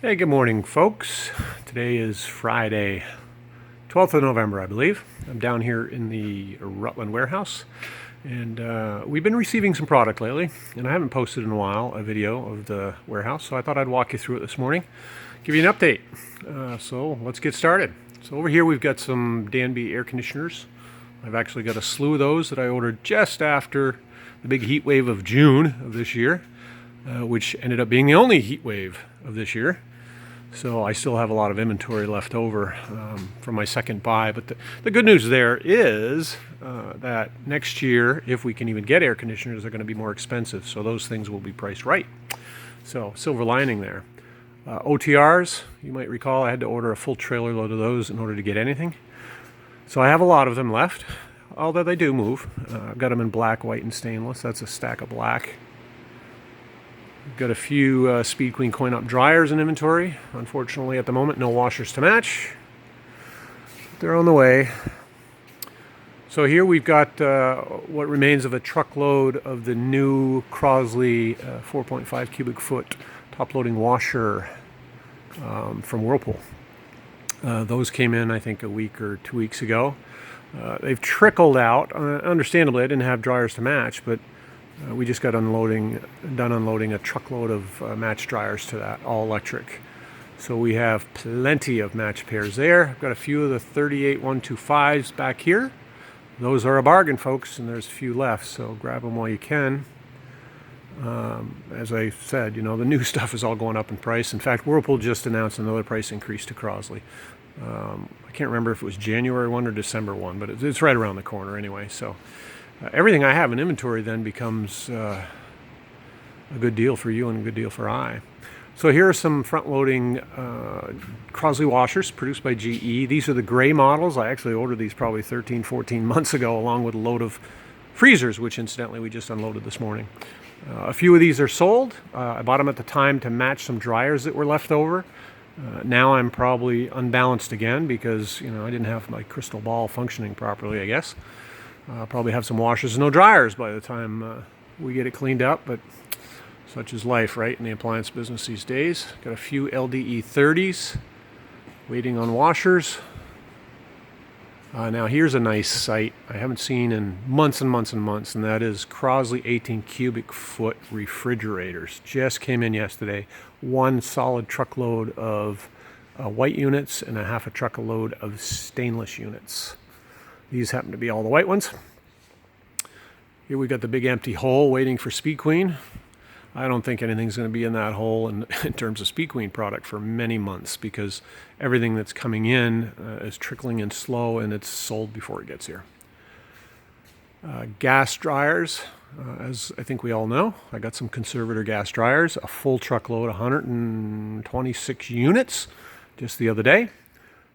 Hey, good morning, folks. Today is Friday, 12th of November, I believe. I'm down here in the Rutland warehouse, and we've been receiving some product lately, and I haven't posted in a while a video of the warehouse, so I thought I'd walk you through it this morning, give you an update. So let's get started. So over here we've got some Danby air conditioners. I've actually got a slew of those that I ordered just after the big heat wave of June of this year, which ended up being the only heat wave of this year. So I still have a lot of inventory left over from my second buy. But the good news there is that next year, if we can even get air conditioners, they're going to be more expensive. So those things will be priced right. So silver lining there. OTRs, you might recall I had to order a full trailer load of those in order to get anything. So I have a lot of them left, although they do move. I've got them in black, white, and stainless. That's a stack of black. Got a few Speed Queen coin-op dryers in inventory. Unfortunately, at the moment, no washers to match. They're on the way. So here we've got what remains of a truckload of the new Crosley 4.5 cubic foot top-loading washer from Whirlpool. Those came in, I think, a week or 2 weeks ago. They've trickled out. Understandably, I didn't have dryers to match, but we just got done unloading a truckload of match dryers to that, all electric. So we have plenty of match pairs there. I've got a few of the 38 125s back here. Those are a bargain, folks, and there's a few left, so grab them while you can. As I said, the new stuff is all going up in price. In fact, Whirlpool just announced another price increase to Crosley. I can't remember if it was January 1 or December 1, but it's right around the corner anyway, so everything I have in inventory then becomes a good deal for you and a good deal for I. So here are some front-loading Crosley washers produced by GE. These are the gray models. I actually ordered these probably 13, 14 months ago, along with a load of freezers, which incidentally we just unloaded this morning. A few of these are sold. I bought them at the time to match some dryers that were left over. Now I'm probably unbalanced again because I didn't have my crystal ball functioning properly, I guess. I'll probably have some washers and no dryers by the time we get it cleaned up, but such is life, right, in the appliance business these days. Got a few LDE 30s waiting on washers. Now here's a nice sight I haven't seen in months and months and months, and that is Crosley 18 cubic foot refrigerators. Just came in yesterday. One solid truckload of white units and a half a truckload of stainless units. These happen to be all the white ones. Here we got the big empty hole waiting for Speed Queen. I don't think anything's going to be in that hole in terms of Speed Queen product for many months because everything that's coming in is trickling in slow and it's sold before it gets here. Gas dryers, as I think we all know, I got some conservator gas dryers, a full truckload, 126 units just the other day,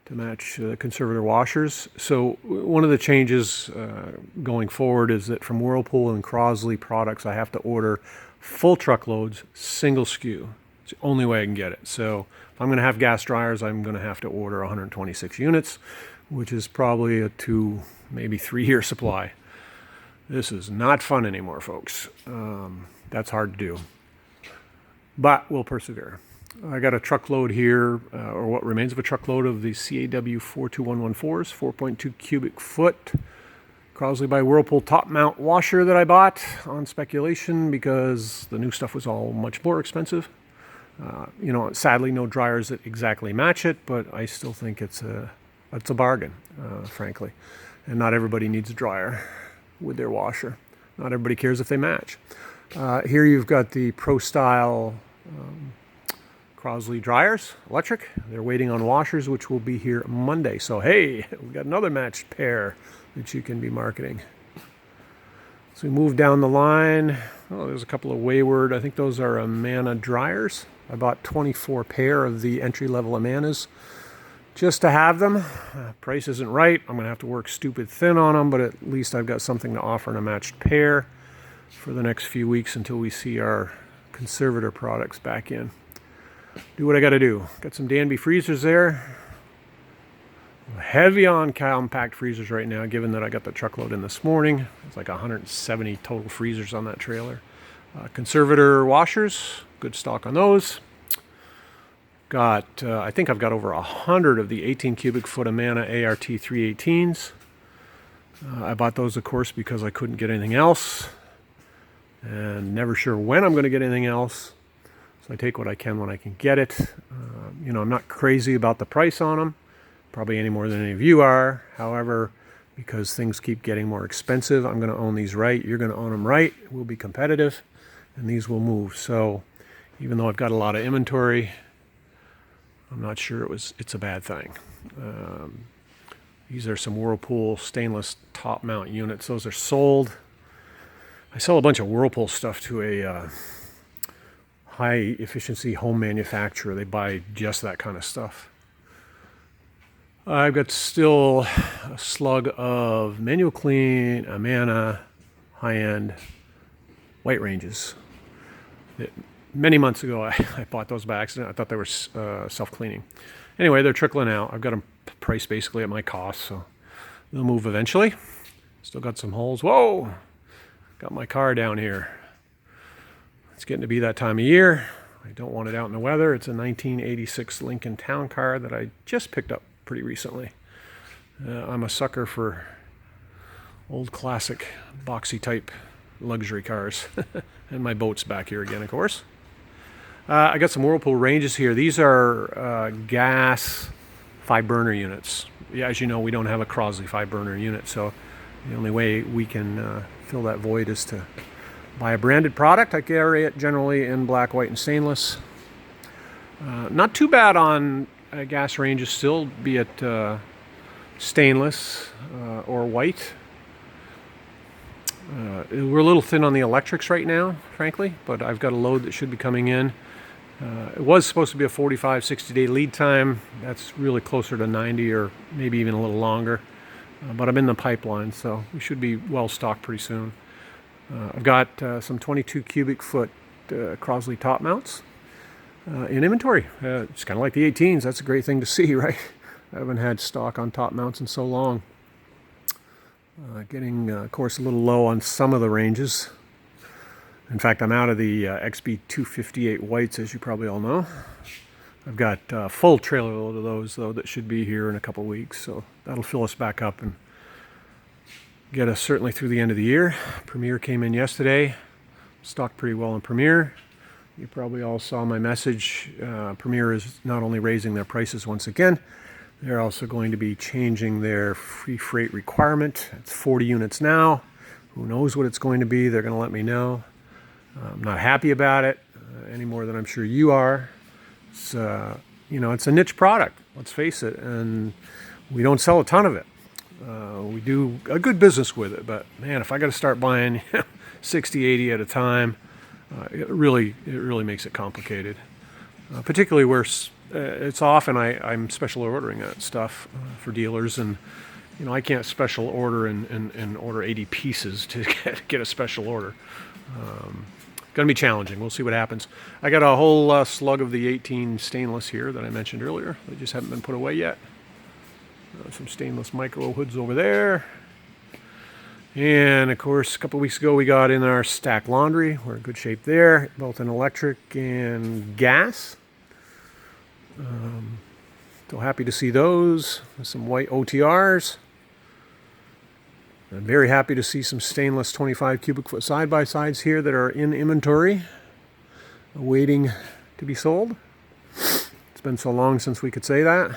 to match conservator washers. So one of the changes going forward is that from Whirlpool and Crosley products, I have to order full truckloads, single SKU. It's the only way I can get it. So if I'm going to have gas dryers, I'm going to have to order 126 units, which is probably a 2, maybe 3 year supply. This is not fun anymore, folks. That's hard to do. But we'll persevere. I got a truckload here, or what remains of a truckload of the CAW 42114s, 4.2 cubic foot Crosley by Whirlpool top mount washer that I bought on speculation because the new stuff was all much more expensive. Sadly, no dryers that exactly match it, but I still think it's a bargain, frankly. And not everybody needs a dryer with their washer. Not everybody cares if they match. Here you've got the Pro Style Crosley dryers, electric. They're waiting on washers, which will be here Monday. So, hey, we've got another matched pair that you can be marketing. So we move down the line. Oh, there's a couple of Wayward. I think those are Amana dryers. I bought 24 pair of the entry-level Amanas just to have them. Price isn't right. I'm going to have to work stupid thin on them, but at least I've got something to offer in a matched pair for the next few weeks until we see our conservator products back in. Do what I got to do. Got some Danby freezers there. Heavy on compact freezers right now, given that I got the truckload in this morning. It's like 170 total freezers on that trailer. Conservator washers, good stock on those. I think I've got over 100 of the 18 cubic foot Amana ART 318s. I bought those, of course, because I couldn't get anything else, and never sure when I'm going to get anything else. So I take what I can when I can get it. I'm not crazy about the price on them, probably any more than any of you are. However, because things keep getting more expensive, I'm going to own these right. You're going to own them right. We'll be competitive, and these will move. So even though I've got a lot of inventory, I'm not sure it's a bad thing. These are some Whirlpool stainless top mount units. Those are sold. I sell a bunch of Whirlpool stuff to a high efficiency home manufacturer. They buy just that kind of stuff. I've got still a slug of manual clean Amana high-end white ranges. Many months ago, I bought those by accident. I thought they were self-cleaning. Anyway, they're trickling out. I've got them priced basically at my cost, so they'll move eventually. Still got some holes. Whoa! Got my car down here. It's getting to be that time of year. I don't want it out in the weather. It's a 1986 Lincoln Town Car that I just picked up pretty recently. I'm a sucker for old classic boxy type luxury cars. And my boat's back here again, of course. I got some Whirlpool ranges here. These are gas 5-burner units. Yeah, as you know, we don't have a Crosley 5-burner unit, so the only way we can fill that void is to buy a branded product. I carry it generally in black, white, and stainless. Not too bad on gas ranges still, be it stainless or white. We're a little thin on the electrics right now, frankly, but I've got a load that should be coming in. It was supposed to be a 45, 60-day lead time. That's really closer to 90 or maybe even a little longer. But I'm in the pipeline, so we should be well stocked pretty soon. I've got some 22 cubic foot Crosley top mounts in inventory. It's kind of like the 18s. That's a great thing to see, right? I haven't had stock on top mounts in so long. Getting, of course, a little low on some of the ranges. In fact, I'm out of the XB258 whites, as you probably all know. I've got a full trailer load of those, though, that should be here in a couple weeks. So that'll fill us back up and get us certainly through the end of the year. Premier came in yesterday. Stocked pretty well in Premier. You probably all saw my message. Premier is not only raising their prices once again, they're also going to be changing their free freight requirement. It's 40 units now. Who knows what it's going to be? They're going to let me know. I'm not happy about it any more than I'm sure you are. It's it's a niche product. Let's face it, and we don't sell a ton of it. We do a good business with it, but man, if I got to start buying 60, 80 at a time, it really makes it complicated. Particularly where it's often I'm special ordering that stuff for dealers, and I can't special order and order 80 pieces to get a special order. Going to be challenging. We'll see what happens. I got a whole slug of the 18 stainless here that I mentioned earlier. They just haven't been put away yet. Some stainless micro hoods over there. And of course, a couple weeks ago we got in our stack laundry. We're in good shape there, both in electric and gas. Still happy to see those. Some white OTRs. I'm very happy to see some stainless 25 cubic foot side-by-sides here that are in inventory, waiting to be sold. It's been so long since we could say that.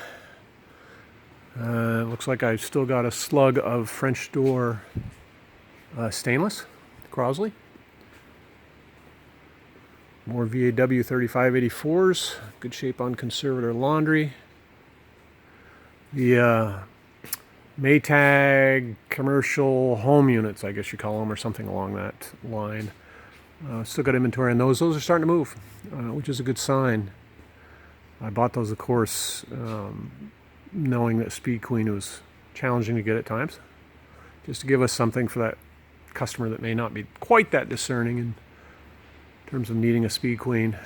Looks like I've still got a slug of French door stainless, Crosley. More VAW 3584s, good shape on conservator laundry. The Maytag commercial home units, I guess you call them, or something along that line. Still got inventory on those. Those are starting to move, which is a good sign. I bought those, of course, knowing that Speed Queen was challenging to get at times, just to give us something for that customer that may not be quite that discerning in terms of needing a Speed Queen.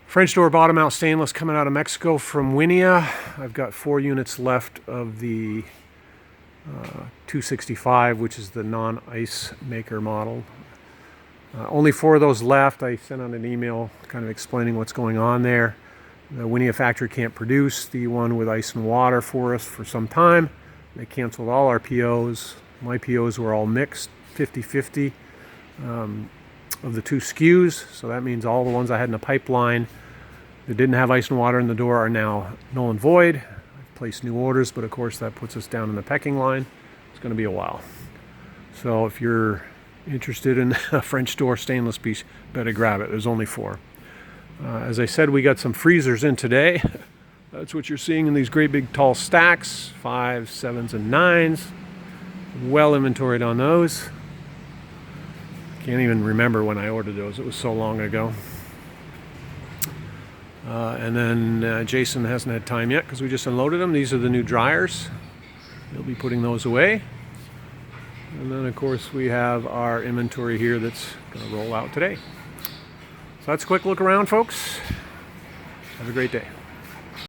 French door bottom out stainless coming out of Mexico from Winia. I've got 4 units left of the 265, which is the non-ice maker model. Only 4 of those left. I sent out an email kind of explaining what's going on there. The Winia factory can't produce the one with ice and water for us for some time. They canceled all our POs. My POs were all mixed, 50-50 of the 2 SKUs. So that means all the ones I had in the pipeline that didn't have ice and water in the door are now null and void. I've placed new orders, but of course that puts us down in the pecking line. It's going to be a while. So if you're interested in a French door stainless piece, better grab it. There's only 4. As I said, we got some freezers in today. That's what you're seeing in these great big tall stacks, 5s, 7s, and 9s. Well inventoried on those. Can't even remember when I ordered those. It was so long ago. And then Jason hasn't had time yet because we just unloaded them. These are the new dryers. He'll be putting those away. And then, of course, we have our inventory here that's going to roll out today. So that's a quick look around, folks. Have a great day.